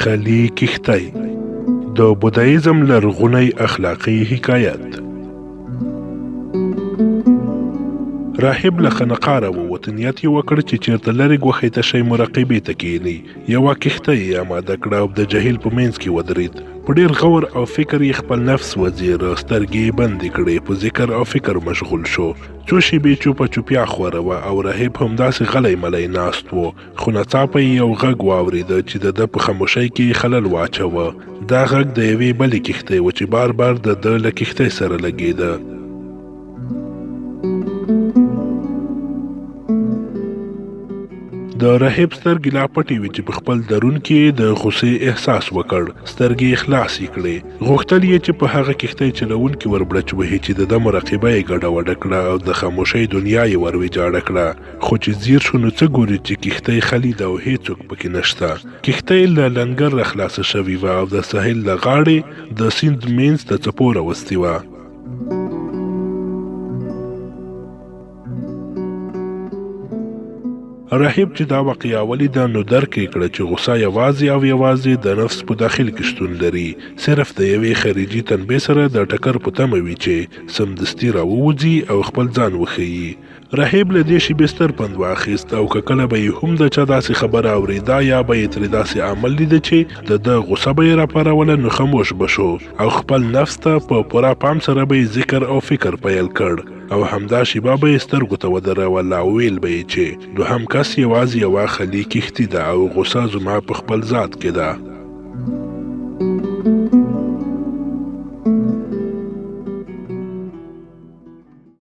خلی کښتۍ د بودایزم لرغونی اخلاقی حکایت. راهب له خانقاه راووت، نیت یې وکړ چې چېرته لرې ګوښې تشی مراقبې ته کښېني. یوه کښتۍ یې اماده کړه او د جهیل په منځ کې ودرېد. په ډېر غور او فکر یې خپل نفس وزیره، سترګې یې بندې کړې، په ذکر او فکر مشغول شو. څو شېبې چوپه چوپیا خوره وه او راهب همداسې غلی ملی ناست و، خو ناڅاپه یې یو غږ واورېده چې د ده په خاموشۍ کې خلل واچوه. دا غږ د یوې بلې کښتۍ و چې بار بار د ده له کښتۍ سره لګېده. د راهب سترګې لا پټې وې چې په خپل درون کې د غوسې احساس وکړ. سترګې یې خلاصې کړې. غوښتل یې چې په هغه کښتۍ چلوونکي وربړچ وهي چې د ده مراقبه یې ګډوډه کړه او د خاموشۍ دنیا یې ور ویجاړه کړه. خو چې ځیر شو نو څه ګوري چې کښتۍ خالي ده او هېڅوک پکې نشته. کښتۍ له لنګر راخلاصه شوې وه او د ساحل له غاړې د سیند منځ ته څپو راوستې وه. راهب چې دا واقعه ولیده نو درک یې کړه چې غوسه یوازې او یوازې د نفس په داخل کې شتون لري، صرف د یوې خارجي تنبیه سره د ټکر په تمه وي چې سمدستي راووځي او خپل ځان وښیي. راهب له دې شیبې ستر پند واخیست او که کله به یې هم د چا داسې خبره اورېده یا به یې ترې داسې عمل لیده چې د ده غوسه به یې راپاروله نو خاموش به شو او خپل نفس ته په پوره پام سره به یې ذکر او فکر پیل کړ او همدا شیبه به یې سترګو ته ودروله او ویل به یې چې دوهم کس یوازې یوه خالي کښتۍ ده او غوسه زما په خپل ذات کې ده.